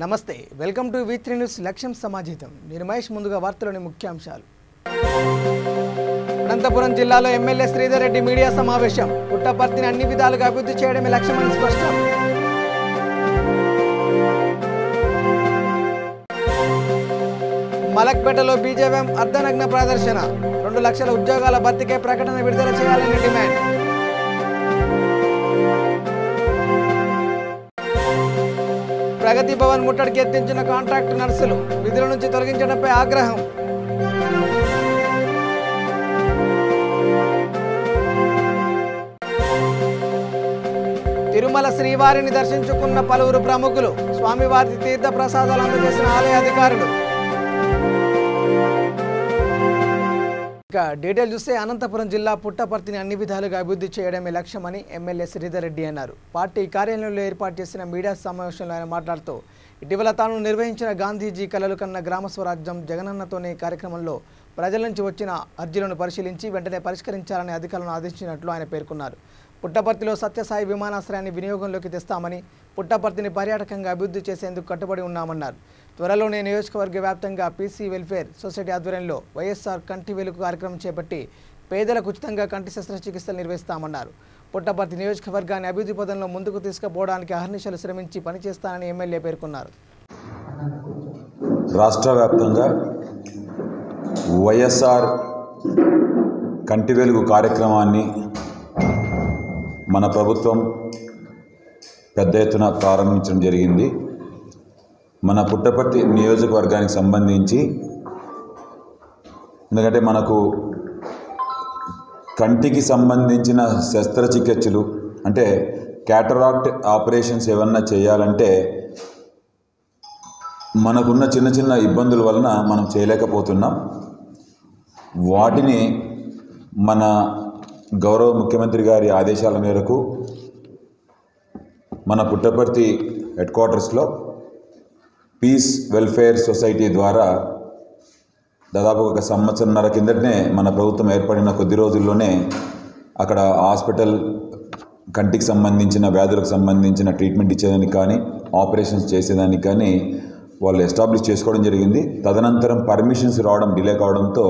నమస్తే welcome to V3 news లక్ష్యం సమాజితం నేను మహేష్ ముందుగా వార్తలోని ముఖ్యాంశాలు అనంతపురం జిల్లాలో ఎమ్మెల్యే శ్రీధర్ రెడ్డి మీడియా సమావేశం పుట్టపర్తిని అన్ని విధాలుగా అభివృద్ధి చేయడమే లక్ష్యమని స్పష్టం మలక్పేటలో బీజేఎం అర్ధనగ్న ప్రదర్శన 2 లక్షల ఉద్యోగాల భర్తీకే ప్రకటన విడుదల చేయాలని డిమాండ్ ప్రగతి భవన్ ముట్టడికి ఎత్తించిన కాంట్రాక్ట్ నర్సులు విధుల నుంచి తొలగించడంపై ఆగ్రహం తిరుమల శ్రీవారిని దర్శించుకున్న పలువురు ప్రముఖులు స్వామివారి తీర్థ ప్రసాదాలు అందజేసిన ఆలయ అధికారులు డీటెయిల్ చూస్తే అనంతపురం జిల్లా పుట్టపర్తిని అన్ని విధాలుగా అభివృద్ధి చేయడమే లక్ష్యమని ఎమ్మెల్యే శ్రీధర్ రెడ్డి అన్నారు. పార్టీ కార్యాలయంలో ఏర్పాటు చేసిన మీడియా సమావేశంలో ఆయన మాట్లాడుతూ ఇటీవల తాను నిర్వహించిన గాంధీజీ కలలు కన్న గ్రామ స్వరాజ్యం జగనన్నతోనే కార్యక్రమంలో ప్రజల నుంచి వచ్చిన అర్జీలను పరిశీలించి వెంటనే పరిష్కరించాలని అధికారులను ఆదేశించినట్లు ఆయన పేర్కొన్నారు. పుట్టపర్తిలో సత్యసాయి విమానాశ్రయాన్ని వినియోగంలోకి తెస్తామని పుట్టపర్తిని పర్యాటకంగా అభివృద్ధి చేసేందుకు కట్టుబడి ఉన్నామన్నారు. త్వరలోనే నియోజకవర్గ వ్యాప్తంగా పీసీ వెల్ఫేర్ సొసైటీ ఆధ్వర్యంలో వైఎస్ఆర్ కంటి వెలుగు కార్యక్రమం చేపట్టి పేదలకు ఉచితంగా కంటి శస్త్రచికిత్సలు నిర్వహిస్తామన్నారు. పుట్టపర్తి నియోజకవర్గాన్ని అభివృద్ధి పదంలో ముందుకు తీసుకుపోవడానికి అహర్నిశలు శ్రమించి పనిచేస్తానని ఎమ్మెల్యే పేర్కొన్నారు. రాష్ట్ర వ్యాప్తంగా వైఎస్ఆర్ కంటి వెలుగు కార్యక్రమాన్ని మన ప్రభుత్వం పెద్ద ఎత్తున ప్రారంభించడం జరిగింది. మన పుట్టపర్తి నియోజకవర్గానికి సంబంధించి ఎందుకంటే మనకు కంటికి సంబంధించిన శస్త్రచికిత్సలు అంటే క్యాటరాక్ట్ ఆపరేషన్స్ ఏమన్నా చేయాలంటే మనకున్న చిన్న చిన్న ఇబ్బందుల వలన మనం చేయలేకపోతున్నాం. వాటిని మన గౌరవ ముఖ్యమంత్రి గారి ఆదేశాల మేరకు మన పుట్టపర్తి హెడ్ క్వార్టర్స్లో పీస్ వెల్ఫేర్ సొసైటీ ద్వారా దాదాపు 1 సంవత్సరంన్నర కిందటనే మన ప్రభుత్వం ఏర్పడిన కొద్ది రోజుల్లోనే అక్కడ హాస్పిటల్ కంటికి సంబంధించిన వ్యాధులకు సంబంధించిన ట్రీట్మెంట్ ఇచ్చేదానికి కానీ ఆపరేషన్స్ చేసేదానికి కానీ వాళ్ళు ఎస్టాబ్లిష్ చేసుకోవడం జరిగింది. తదనంతరం పర్మిషన్స్ రావడం డిలే కావడంతో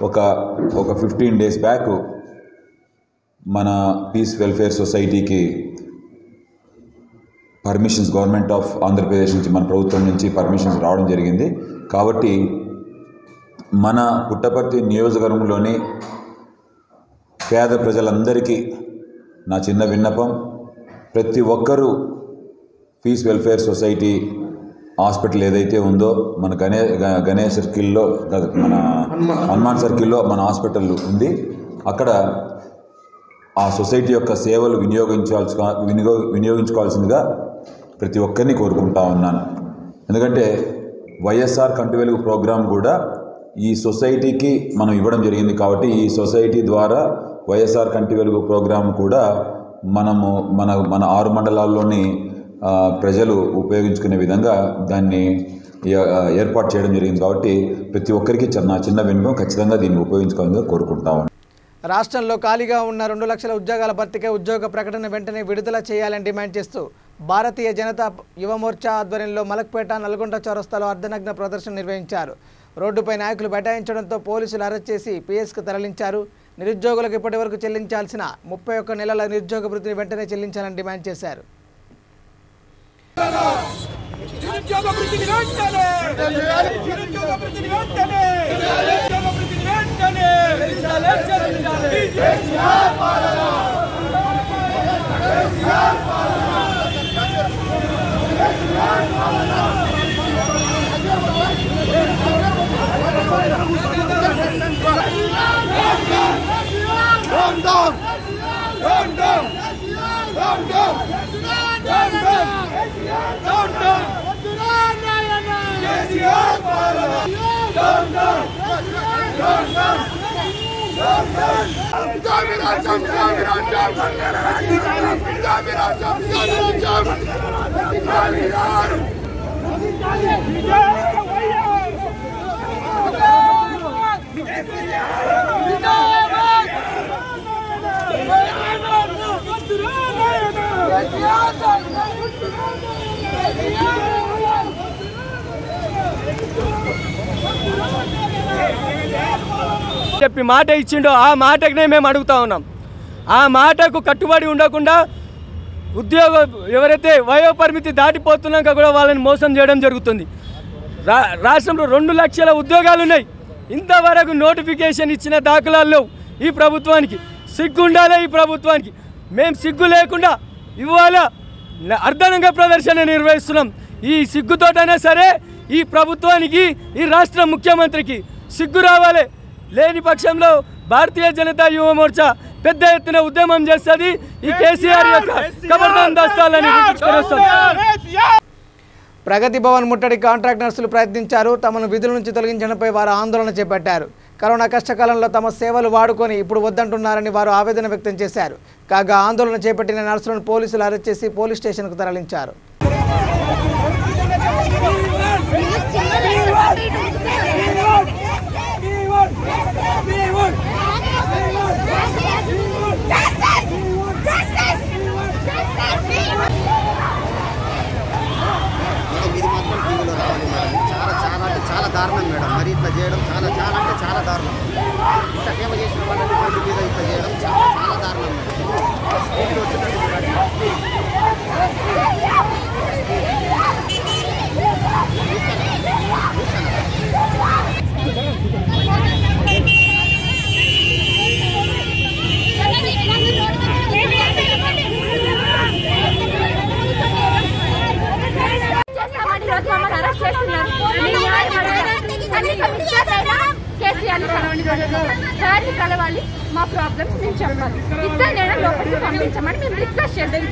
ఒక 15 days బ్యాక్ మన పీస్ వెల్ఫేర్ సొసైటీకి పర్మిషన్స్ గవర్నమెంట్ ఆఫ్ ఆంధ్రప్రదేశ్ నుంచి మన ప్రభుత్వం నుంచి పర్మిషన్స్ రావడం జరిగింది. కాబట్టి మన పుట్టపర్తి నియోజకవర్గంలోని పేద ప్రజలందరికీ నా చిన్న విన్నపం, ప్రతి ఒక్కరూ పీస్ వెల్ఫేర్ సొసైటీ హాస్పిటల్ ఏదైతే ఉందో మన గణేష్ సర్కిల్లో మన హనుమాన్ సర్కిల్లో మన హాస్పిటల్ ఉంది. అక్కడ ఆ సొసైటీ యొక్క సేవలు వినియోగించుకోవాల్సిందిగా ప్రతి ఒక్కరిని కోరుకుంటా ఉన్నాను. ఎందుకంటే వైఎస్ఆర్ కంటి వెలుగు ప్రోగ్రాం కూడా ఈ సొసైటీకి మనం ఇవ్వడం జరిగింది. కాబట్టి ఈ సొసైటీ ద్వారా వైఎస్ఆర్ కంటి వెలుగు ప్రోగ్రాం కూడా మనము మన 6 మండలాల్లోని ప్రజలు ఉపయోగించుకునే విధంగా దాన్ని ఏర్పాటు చేయడం జరిగింది. కాబట్టి ప్రతి ఒక్కరికి నా చిన్న విన్నపం, ఖచ్చితంగా దీన్ని ఉపయోగించుకోవాలని కోరుకుంటా ఉన్నాను. రాష్ట్రంలో ఖాళీగా ఉన్న 2 లక్షల ఉద్యోగాల భర్తీకే ఉద్యోగ ప్రకటన వెంటనే విడుదల చేయాలని డిమాండ్ చేస్తూ భారతీయ జనతా యువ మోర్చా ఆధ్వర్యంలో మలక్పేట నల్గొండ చౌరస్తాలో అర్ధనగ్న ప్రదర్శన నిర్వహించారు. రోడ్డుపై నాయకులు బైఠాయించడంతో పోలీసులు అరెస్ట్ చేసి పిఎస్కు తరలించారు. నిరుద్యోగులకు ఇప్పటి వరకు చెల్లించాల్సిన 31 నెలల నిరుద్యోగ భృతిని వెంటనే చెల్లించాలని డిమాండ్ చేశారు. చెప్పి మాట ఇచ్చిండో ఆ మాటనే మేము అడుగుతా ఉన్నాం. ఆ మాటకు కట్టుబడి ఉండకుండా ఎవరైతే వయోపరిమితి దాటిపోతున్నాక కూడా వాళ్ళని మోసం చేయడం జరుగుతుంది. రాష్ట్రంలో 2 లక్షల ఉద్యోగాలు ఉన్నాయి. ఇంతవరకు నోటిఫికేషన్ ఇచ్చిన దాఖలాలు ఈ ప్రభుత్వానికి. సిగ్గుండాలి ఈ ప్రభుత్వానికి. మేము సిగ్గు లేకుండా ఇవాళ అర్ధనంగా ప్రదర్శన నిర్వహిస్తున్నాం. ఈ సిగ్గుతోటైనా సరే ఈ ప్రభుత్వానికి, ఈ రాష్ట్ర ముఖ్యమంత్రికి సిగ్గు రావాలి. లేని పక్షంలో భారతీయ జనతా యువ మోర్చా పెద్ద ఎత్తున ఉద్యమం చేస్తుంది. ఈ కేసీఆర్ యొక్క కబర్దాన్ దస్తాలని ప్రగతి భవన్ ముట్టడి కాంట్రాక్ట్ నర్సులు ప్రయత్నించారు. తమను విధుల నుంచి తొలగించడంపై వారు ఆందోళన చేపట్టారు. కరోనా కష్టకాలంలో తమ సేవలు వాడుకొని ఇప్పుడు వద్దంటున్నారని వారు ఆవేదన వ్యక్తం చేశారు. కాగా ఆందోళన చేపట్టిన నర్సులను పోలీసులు అరెస్ట్ చేసి పోలీస్ స్టేషన్కు తరలించారు. చాలా దారుణం మేడం. మరి ఇట్లా చేయడం చాలా అంటే చాలా దారుణం. ఇంత సేవ చేసిన వాళ్ళని మీద ఇట్లా చేయడం చాలా దారుణం మేడం. సార్ని కలవాలి, మా ప్రాబ్లమ్స్ నేను చెప్పాలి. ఇద్దరు నేను లోపలికి పంపించమని మేము రిక్వెస్ట్ చేస్తాం.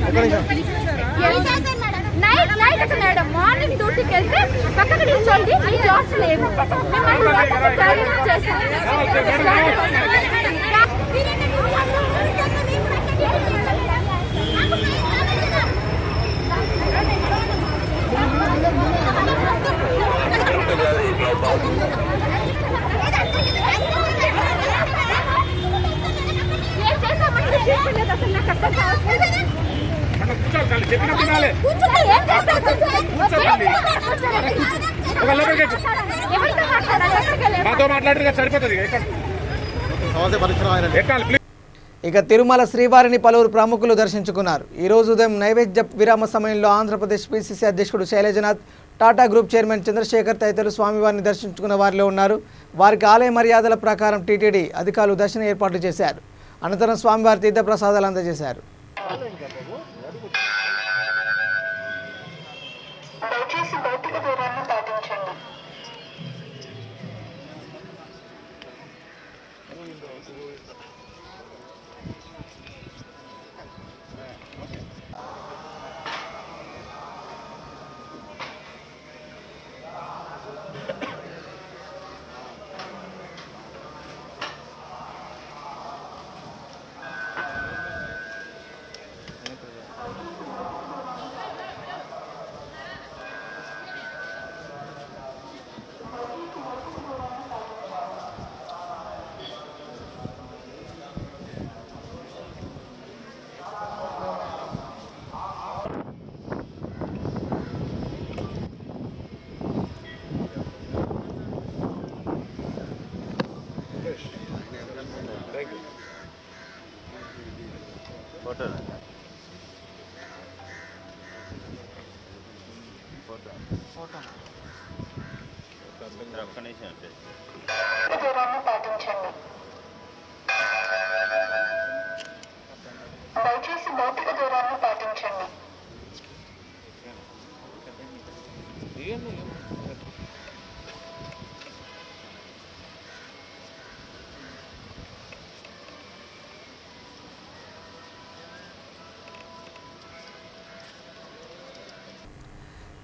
నైట్ అక్కడ మేడం మార్నింగ్ డ్యూటీకి వెళ్తే పక్కన నిల్చోండి, ఈ జాబ్స్ లేవు. ఇక తిరుమల శ్రీవారిని పలువురు ప్రముఖులు దర్శించుకున్నారు. ఈ రోజు ఉదయం నైవేద్య విరామ సమయంలో ఆంధ్రప్రదేశ్ పిసిసి అధ్యక్షుడు శైలజనాథ్, టాటా గ్రూప్ చైర్మన్ చంద్రశేఖర్ తదితరులు స్వామివారిని దర్శించుకున్న వారిలో ఉన్నారు. వారికి ఆలయ మర్యాదల ప్రకారం టీటీడీ అధికారులు దర్శన ఏర్పాట్లు చేశారు. అనంతరం స్వామివారి తీర్థ ప్రసాదాలు అందజేశారు. దయచేసి భౌతిక దూరాన్ని పాటించండి.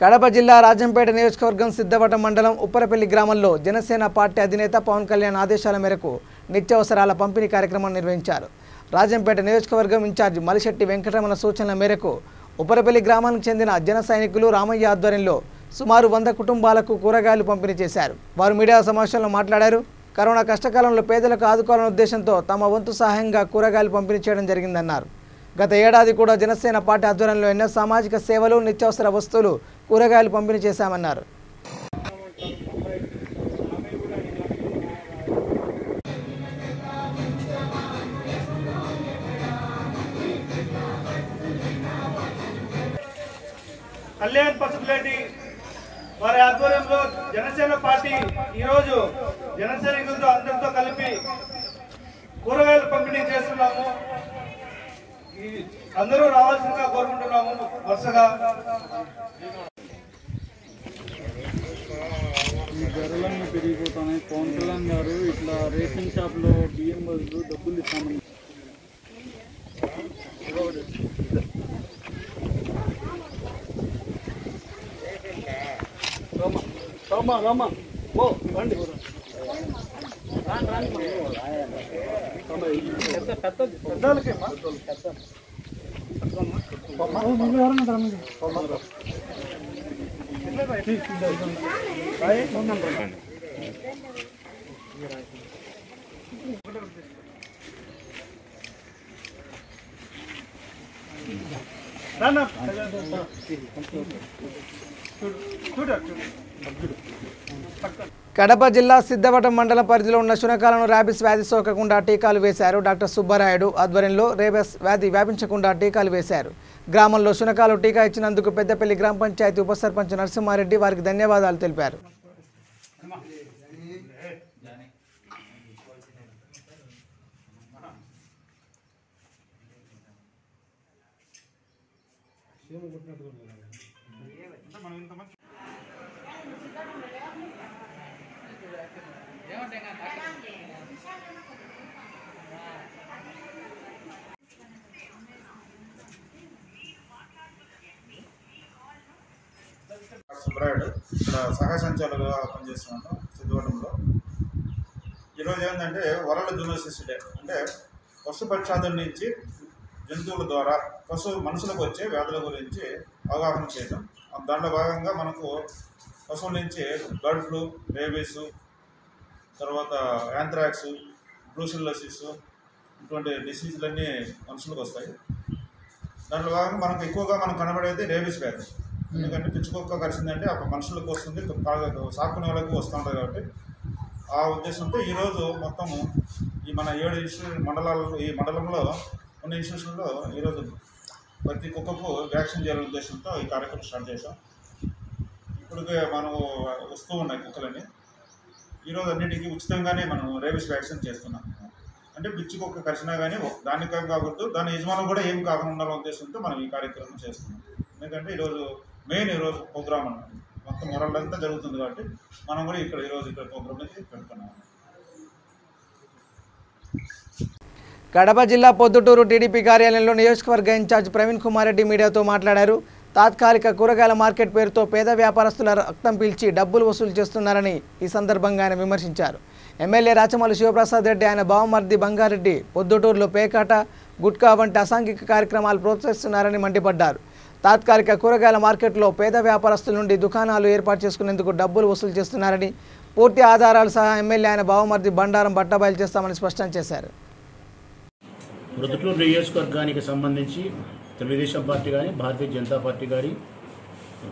కడప జిల్లా రాజంపేట నియోజకవర్గం సిద్ధవటం మండలం ఉప్పరపల్లి గ్రామంలో జనసేన పార్టీ అధినేత పవన్ కళ్యాణ్ ఆదేశాల మేరకు నిత్యావసరాల పంపిణీ కార్యక్రమం నిర్వహించారు. రాజంపేట నియోజకవర్గం ఇన్ఛార్జి మలిశెట్టి వెంకటరమణ సూచనల మేరకు ఉప్పరపల్లి గ్రామానికి చెందిన జన సైనికులు రామయ్య ఆధ్వర్యంలో సుమారు 100 కుటుంబాలకు కూరగాయలు పంపిణీ చేశారు. వారు మీడియా సమావేశంలో మాట్లాడారు. కరోనా కష్టకాలంలో పేదలకు ఆదుకోవాలనే ఉద్దేశంతో తమ వంతు సహాయంగా కూరగాయలు పంపిణీ చేయడం జరిగిందన్నారు. గత ఏడాది కూడా జనసేన పార్టీ ఆధ్వర్యంలో ఎన్నో సామాజిక సేవలు, నిత్యావసర వస్తువులు, కూరగాయలు పంపిణీ చేశామన్నారు. కళ్యాణ్ పసుపులేటి వారి ఆధ్వర్యంలో జనసేన పార్టీ ఈరోజు జన సైనికులతో అందరితో కలిపి కూరగాయలు పంపిణీ చేస్తున్నాము. అందరూ రావాల్సిందిగా కోరుకుంటున్నాము. వరుసగా ఈ ధరలన్నీ పెరిగిపోతున్నాయి. పవన్ కళ్యాణ్ గారు ఇట్లా రేషన్ షాప్లో బియ్యం బదులు డబ్బులు ఇస్తామని కడప జిల్లా సిద్ధవటం మండల పరిధిలో ఉన్న శునకాలను ర్యాబిస్ వ్యాధి సోకకుండా టీకాలు వేశారు. డాక్టర్ సుబ్బరాయుడు ఆధ్వర్యంలో రేబిస్ వ్యాధి వ్యాపించకుండా టీకాలు వేశారు. గ్రామంలో శునకాలు టీకా ఇచ్చినందుకు పెద్దపల్లి గ్రామ పంచాయతీ ఉప సర్పంచ్ నరసింహారెడ్డి వారికి ధన్యవాదాలు తెలిపారు. సుబ్రాయుడు ఇక్కడ సహాయ సంచాలకులుగా పనిచేస్తున్నాను సిద్ధవటంలో. ఈరోజు ఏంటంటే వరల్డ్ జూనోసిస్ డే, అంటే పశు పక్షాదుల నుంచి జంతువుల ద్వారా మనుషులకు వచ్చే వ్యాధుల గురించి అవగాహన చేయడం. దాంట్లో భాగంగా మనకు పశువుల నుంచి బర్డ్ ఫ్లూ, రేబీస్, తర్వాత యాంథ్రాక్స్, బ్రూసిల్లోసిస్ ఇటువంటి డిసీజులన్నీ మనుషులకు వస్తాయి. దాంట్లో భాగంగా మనకు ఎక్కువగా కనబడేది రేబీస్ వ్యాధి. ఎందుకంటే పిచ్చుకొక్క కరిచిందంటే అప్పుడు మనుషులకు వస్తుంది, సాకునే వాళ్ళకు వస్తూ ఉంటుంది. కాబట్టి ఆ ఉద్దేశంతో ఈరోజు మొత్తము ఈ మన 7 మండలాల్లో ఈ మండలంలో ఉన్న ఇన్స్టిట్యూషన్లో ఈరోజు ప్రతి కుక్కకు వ్యాక్సిన్ చేయాలనే ఉద్దేశంతో ఈ కార్యక్రమం స్టార్ట్ చేశాం. ఇప్పటికే మనం వస్తూ ఉన్నాయి కుక్కలని. ఈరోజు అన్నిటికీ ఉచితంగానే మనం రేబీస్ వ్యాక్సిన్ చేస్తున్నాం. అంటే పిచ్చి కుక్క కరిచినా కానీ దానికేం కాకూడదు, దాని యజమానులు కూడా ఏం కాకుండా ఉండాలనే ఉద్దేశంతో మనం ఈ కార్యక్రమం చేస్తున్నాం. ఎందుకంటే ఈరోజు ఈరోజు ప్రోగ్రామ్ అన్నమాట మొత్తం వరల్డ్ అంతా జరుగుతుంది. కాబట్టి మనం కూడా ఈరోజు ఇక్కడ ప్రోగ్రామ్ పెడుతున్నాం. కడప జిల్లా పొద్దుటూరు టీడీపీ కార్యాలయంలో నియోజకవర్గ ఇన్ఛార్జ్ ప్రవీణ్ కుమార్ రెడ్డి మీడియాతో మాట్లాడారు. తాత్కాలిక కూరగాయల మార్కెట్ పేరుతో పేద వ్యాపారస్తుల రక్తం పీల్చి డబ్బులు వసూలు చేస్తున్నారని ఈ సందర్భంగా ఆయన విమర్శించారు. ఎమ్మెల్యే రాచమల్లి శివప్రసాద్ రెడ్డి, ఆయన బావమర్ది బంగారెడ్డి పొద్దుటూరులో పేకాట, గుట్కా వంటి అసాంఘిక కార్యక్రమాలు ప్రోత్సహిస్తున్నారని మండిపడ్డారు. తాత్కాలిక కూరగాయల మార్కెట్లో పేద వ్యాపారస్తుల నుండి దుకాణాలు ఏర్పాటు చేసుకునేందుకు డబ్బులు వసూలు చేస్తున్నారని, పూర్తి ఆధారాలు సహా ఎమ్మెల్యే ఆయన బావమర్ది బండారం బట్టబయలు చేస్తామని స్పష్టం చేశారు. పొద్దుటూరు నియోజకవర్గానికి సంబంధించి తెలుగుదేశం పార్టీ కానీ, భారతీయ జనతా పార్టీ కానీ,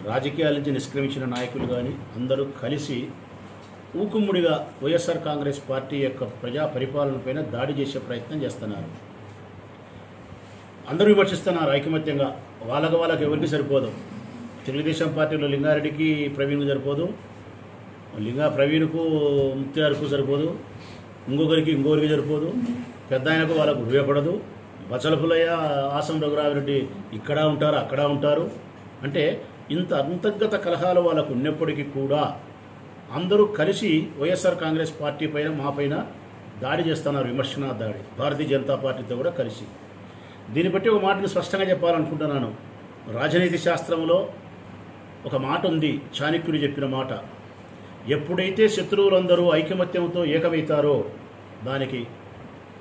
రాజకీయాల నుంచి నిష్క్రమించిన నాయకులు కానీ అందరూ కలిసి ఊకుమ్ముడిగా వైఎస్ఆర్ కాంగ్రెస్ పార్టీ యొక్క ప్రజా పరిపాలనపైన దాడి చేసే ప్రయత్నం చేస్తున్నారు. అందరూ విమర్శిస్తున్నారు ఐకమత్యంగా. వాళ్ళకి ఎవరికి సరిపోదు. తెలుగుదేశం పార్టీలో లింగారెడ్డికి ప్రవీణ్కు సరిపోదు, ప్రవీణ్కు ముత్యాలకు సరిపోదు, ఇంకొకరికి సరిపోదు, పెద్ద ఆయనకు వాళ్ళకు ఉపయోగపడదు. బచ్చలపులయ్య, ఆసం రఘురామిరెడ్డి ఇక్కడ ఉంటారు, అక్కడ ఉంటారు. అంటే ఇంత అంతర్గత కలహాలు వాళ్ళకు ఉన్నప్పటికీ కూడా అందరూ కలిసి వైఎస్ఆర్ కాంగ్రెస్ పార్టీ పైన, మా పైన దాడి చేస్తున్నారు. విమర్శనా దాడి భారతీయ జనతా పార్టీతో కూడా కలిసి. దీన్ని బట్టి ఒక మాటను స్పష్టంగా చెప్పాలనుకుంటున్నాను. రాజనీతి శాస్త్రంలో ఒక మాట ఉంది, చాణక్యుడు చెప్పిన మాట. ఎప్పుడైతే శత్రువులందరూ ఐకమత్యంతో ఏకమవుతారో దానికి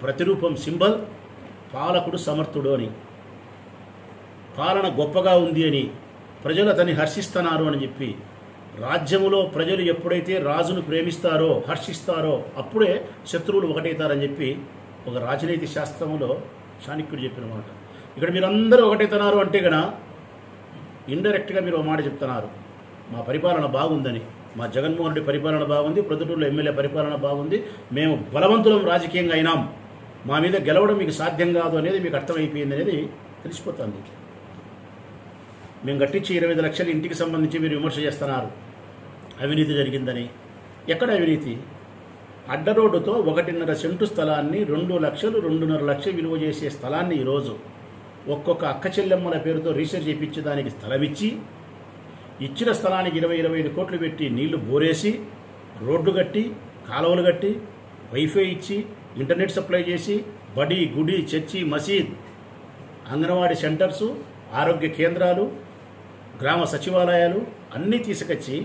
ప్రతిరూపం, సింబల్ పాలకుడు సమర్థుడు అని, పాలన గొప్పగా ఉంది అని, ప్రజలు అతన్ని హర్షిస్తున్నారు అని చెప్పి. రాజ్యములో ప్రజలు ఎప్పుడైతే రాజును ప్రేమిస్తారో, హర్షిస్తారో అప్పుడే శత్రువులు ఒకటవుతారని చెప్పి ఒక రాజనీతి శాస్త్రంలో చాణక్యుడు చెప్పిన మాట. ఇక్కడ మీరందరూ ఒకటవుతున్నారు అంటే గన ఇండైరెక్ట్గా మీరు ఒక మాట చెప్తున్నారు, మా పరిపాలన బాగుందని. మా జగన్మోహన్ రెడ్డి పరిపాలన బాగుంది, ప్రొద్దుటూరులో ఎమ్మెల్యే పరిపాలన బాగుంది, మేము బలవంతులం రాజకీయంగా అయినాం, మా మీద గెలవడం మీకు సాధ్యం కాదు అనేది మీకు అర్థమైపోయింది అనేది తెలిసిపోతుంది. మేము కట్టించి 25 లక్షలు ఇంటికి సంబంధించి మీరు విమర్శ చేస్తున్నారు, అవినీతి జరిగిందని. ఎక్కడ అవినీతి? అడ్డ రోడ్డుతో 1.5 సెంటు స్థలాన్ని 2 లక్షలు 2.5 లక్షలు విలువ చేసే స్థలాన్ని ఈరోజు ఒక్కొక్క అక్క చెల్లెమ్మల పేరుతో రీసెర్చ్ చేయించి దానికి స్థలం ఇచ్చి, ఇచ్చిన స్థలానికి 20-25 కోట్లు పెట్టి నీళ్లు బోరేసి, రోడ్డు కట్టి, కాలువలు కట్టి, వైఫై ఇచ్చి, ఇంటర్నెట్ సప్లై చేసి, బడి, గుడి, చర్చి, మసీద్, అంగన్వాడీ సెంటర్సు, ఆరోగ్య కేంద్రాలు, గ్రామ సచివాలయాలు అన్నీ తీసుకొచ్చి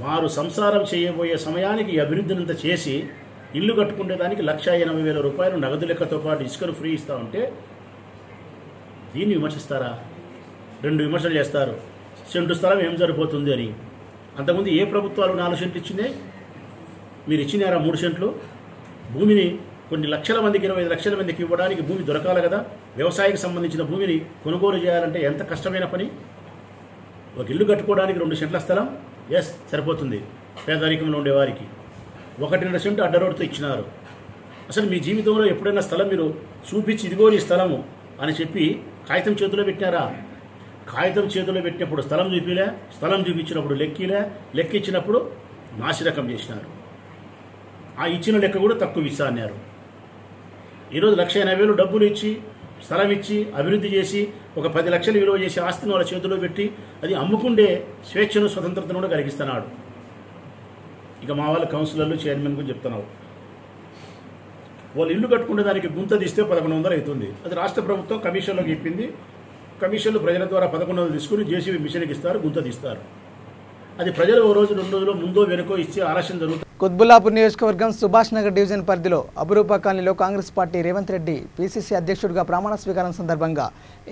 వారు సంసారం చేయబోయే సమయానికి అభివృద్ధినంత చేసి ఇల్లు కట్టుకునే దానికి 1,80,000 రూపాయలు నగదు లెక్కతో పాటు ఇసుకను ఫ్రీ ఇస్తూ ఉంటే దీన్ని విమర్శిస్తారా? 2 విమర్శలు చేస్తారు. సెంటు స్థలం ఏం సరిపోతుంది అని. అంతకుముందు ఏ ప్రభుత్వాలు 4 సెంట్లు ఇచ్చిందే? మీరు ఇచ్చినారా 3 సెంట్లు? భూమిని కొన్ని లక్షల మందికి 25 లక్షల మందికి ఇవ్వడానికి భూమి దొరకాలి కదా. వ్యవసాయానికి సంబంధించిన భూమిని కొనుగోలు చేయాలంటే ఎంత కష్టమైన పని. ఒక ఇల్లు కట్టుకోవడానికి 2 సెంట్ల స్థలం ఎస్ సరిపోతుంది పేదరికంలో ఉండేవారికి. 1.5 సెంటు అడ్డ రోడ్డుతో ఇచ్చినారు. అసలు మీ జీవితంలో ఎప్పుడైనా స్థలం మీరు చూపించి ఇదిగో నీ స్థలము అని చెప్పి కాగితం చేతిలో పెట్టినారా? కాగితం చేతిలో పెట్టినప్పుడు స్థలం చూపిలే, స్థలం చూపించినప్పుడు లెక్కిచ్చినప్పుడు నాసిరకం చేసినారు. ఆ ఇచ్చిన లెక్క కూడా తక్కువ ఇస్తా అన్నారు. ఈరోజు 1,80,000 డబ్బులు ఇచ్చి, స్థలం ఇచ్చి, అభివృద్ధి చేసి, ఒక 10 లక్షలు విలువ చేసి ఆస్తిని వాళ్ళ చేతిలో పెట్టి అది అమ్ముకుండే స్వేచ్ఛను, స్వతంత్రతను కూడా కలిగిస్తున్నాడు. ఇక మా వాళ్ళ కౌన్సిలర్లు, చైర్మన్ కూడా చెప్తున్నావు, వాళ్ళు ఇల్లు కట్టుకునే దానికి గుంత తీస్తే 1,100 అవుతుంది. అది రాష్ట్ర ప్రభుత్వం కమిషన్లోకి ఇప్పింది. కమిషన్లు ప్రజల ద్వారా 1,100 తీసుకుని జేసీబీ మిషన్కి ఇస్తారు, గుంత తీస్తారు. అది ప్రజలు ఓ రోజు 2 రోజులు ముందో వెనుకో ఇచ్చి ఆలస్యం జరుగుతుంది. కుత్బుల్లాపూర్ నియోజకవర్గం సుభాష్ నగర్ డివిజన్ పరిధిలో అపురూప కాలనీలో కాంగ్రెస్ పార్టీ రేవంత్ రెడ్డి పీసీసీ అధ్యక్షుడిగా ప్రమాణ స్వీకారం సందర్భంగా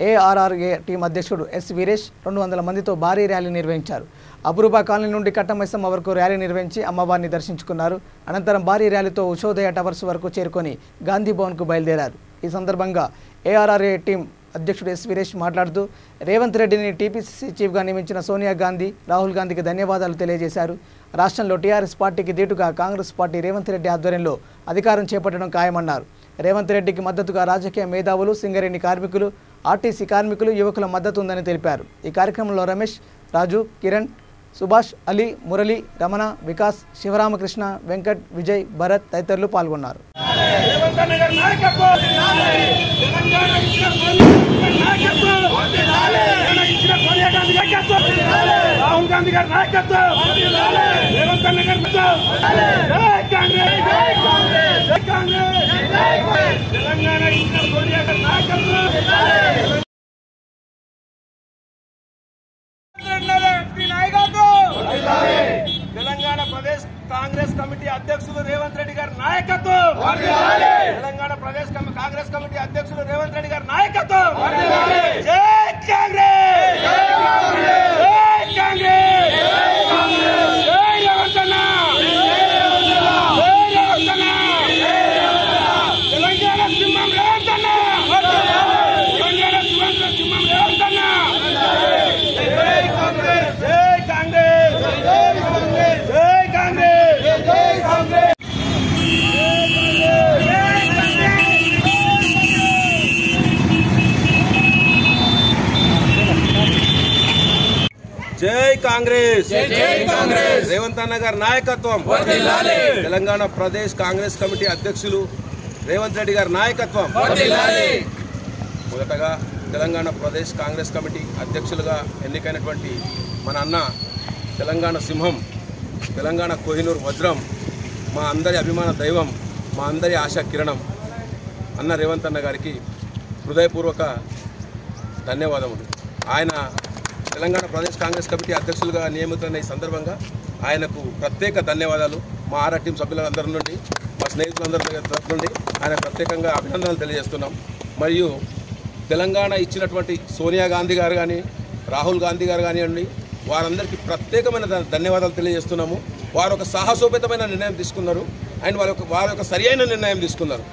ఏఆర్ఆర్ఏ టీం అధ్యక్షుడు ఎస్ వీరేష్ 200 మందితో భారీ ర్యాలీ నిర్వహించారు. అపురూప కాలనీ నుండి కట్టమైసమ్మ వరకు ర్యాలీ నిర్వహించి అమ్మవారిని దర్శించుకున్నారు. అనంతరం భారీ ర్యాలీతో ఉషోదయ టవర్స్ వరకు చేరుకొని గాంధీ భవన్కు బయలుదేరారు. ఈ సందర్భంగా ఏఆర్ఆర్ఏ టీం అధ్యక్షుడు ఎస్ వీరేష్ మాట్లాడుతూ రేవంత్ రెడ్డిని టీపీసీసీ చీఫ్గా నియమించిన సోనియా గాంధీ, రాహుల్ గాంధీకి ధన్యవాదాలు తెలియజేశారు. రాష్ట్రంలో టీఆర్ఎస్ పార్టీకి దీటుగా కాంగ్రెస్ పార్టీ రేవంత్ రెడ్డి ఆధ్వర్యంలో అధికారం చేపట్టడం ఖాయమన్నారు. రేవంత్ రెడ్డికి మద్దతుగా రాజకీయ మేధావులు, సింగరేణి కార్మికులు, ఆర్టీసీ కార్మికులు, యువకుల మద్దతు ఉందని తెలిపారు. ఈ కార్యక్రమంలో రమేష్, రాజు, కిరణ్, సుభాష్, అలీ, మురళి, రమణ, వికాస్, శివరామకృష్ణ, వెంకట్, విజయ్, భరత్ తదితరులు పాల్గొన్నారు. రాహుల్ గాంధీ గారి నాయకత్వం, రేవంత్ అన్న గారి తెలంగాణ ఇచ్చిన సోనియా గారి నాయకత్వం, తెలంగాణ ప్రదేశ్ కాంగ్రెస్ కమిటీ అధ్యక్షులు రేవంత్ రెడ్డి గారి నాయకత్వం, తెలంగాణ ప్రదేశ్ కాంగ్రెస్ కమిటీ అధ్యక్షులు రేవంత్ రెడ్డి గారి నాయకత్వం. జై కాంగ్రెస్, జై కాంగ్రెస్, జై రేవంత్ అన్న, జై రేవంత్ అన్న, తెలంగాణ సింహం రేవంత్ అన్న, తెలంగాణ సింహం రేవంత్ అన్న. జై కాంగ్రెస్, జై కాంగ్రెస్, జై కాంగ్రెస్, జై కాంగ్రెస్, జై కాంగ్రెస్. జై కాంగ్రెస్, జై కాంగ్రెస్, రేవంత్ అన్న గారి నాయకత్వం, తెలంగాణ ప్రదేశ్ కాంగ్రెస్ కమిటీ అధ్యక్షులు రేవంత్ రెడ్డి గారి నాయకత్వం. మొదటగా తెలంగాణ ప్రదేశ్ కాంగ్రెస్ కమిటీ అధ్యక్షులుగా ఎన్నికైనటువంటి మన అన్న తెలంగాణ సింహం, తెలంగాణ కోహినూర్ వజ్రం, మా అందరి అభిమాన దైవం, మా అందరి ఆశా కిరణం అన్న రేవంత్ అన్న గారికి హృదయపూర్వక ధన్యవాదములు. ఆయన తెలంగాణ ప్రదేశ్ కాంగ్రెస్ కమిటీ అధ్యక్షులుగా నియమితున్న ఈ సందర్భంగా ఆయనకు ప్రత్యేక ధన్యవాదాలు మా ఆర్ఆర్ టీం సభ్యులందరి నుండి, మా స్నేహితులందరి తరఫు నుండి ఆయన ప్రత్యేకంగా అభినందనలు తెలియజేస్తున్నాం. మరియు తెలంగాణ ఇచ్చినటువంటి సోనియా గాంధీ గారు కానీ, రాహుల్ గాంధీ గారు కానివ్వండి, వారందరికీ ప్రత్యేకమైన ధన్యవాదాలు తెలియజేస్తున్నాము. వారు ఒక సాహసోపేతమైన నిర్ణయం తీసుకున్నారు అండ్ వారి యొక్క సరియైన నిర్ణయం తీసుకున్నారు.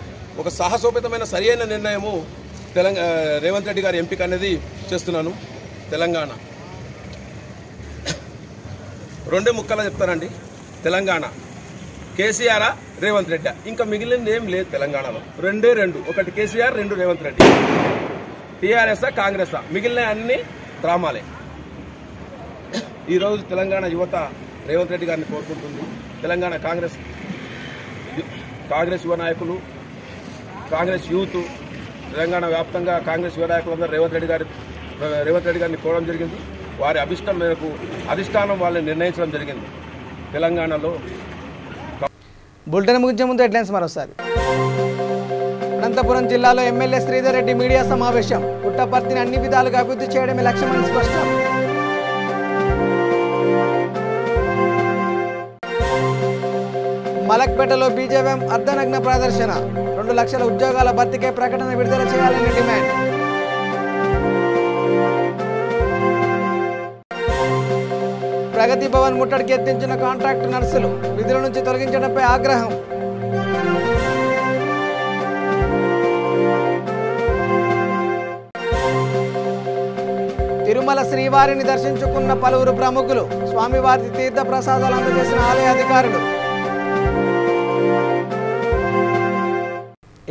ఒక సాహసోపేతమైన సరియైన నిర్ణయము రేవంత్ రెడ్డి గారి ఎంపిక అనేది చేస్తున్నాను. తెలంగాణ 2 ముక్కలు చెప్తానండి. తెలంగాణ కేసీఆర్, రేవంత్ రెడ్డి, ఇంకా మిగిలినది ఏం లేదు తెలంగాణలో. 2 ఒకటి కేసీఆర్, 2 రేవంత్ రెడ్డి. టీఆర్ఎస్ కాంగ్రెస్, మిగిలిన అన్ని డ్రామాలే. ఈరోజు తెలంగాణ యువత రేవంత్ రెడ్డి గారిని కోరుకుంటుంది. తెలంగాణ కాంగ్రెస్ యువ నాయకులు, కాంగ్రెస్ యూత్, తెలంగాణ వ్యాప్తంగా కాంగ్రెస్ యువ నాయకులందరూ రేవంత్ రెడ్డి గారిని కోరడం జరిగింది. వారి అభిష్టం మేరకు అధిష్టానం వాళ్ళని నిర్ణయించడం జరిగింది. తెలంగాణలో బులెటిన్ ముగించే ముందు హెడ్లైన్స్ మరోసారి. అనంతపురం జిల్లాలో ఎమ్మెల్యే శ్రీధర్ రెడ్డి మీడియా సమావేశం. పుట్టపర్తిని అన్ని విధాలుగా అభివృద్ధి చేయడమే లక్ష్యమని స్పష్టం. మలక్పేటలో బీజేపీ అర్ధనగ్న ప్రదర్శన. 2 లక్షల ఉద్యోగాల భర్తీకై ప్రకటన విడుదల చేయాలని డిమాండ్. ప్రగతి భవన్ ముట్టడికి ఎత్తించిన కాంట్రాక్ట్ నర్సులు. విధుల నుంచి తొలగించడంపై ఆగ్రహం. తిరుమల శ్రీవారిని దర్శించుకున్న పలువురు ప్రముఖులు. స్వామివారి తీర్థ ప్రసాదాలు అందజేసిన ఆలయ అధికారులు.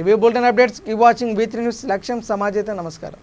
ఇవి bulletin updates. Keep watching B3 news. లక్ష్యం సమాజేత. నమస్కారం.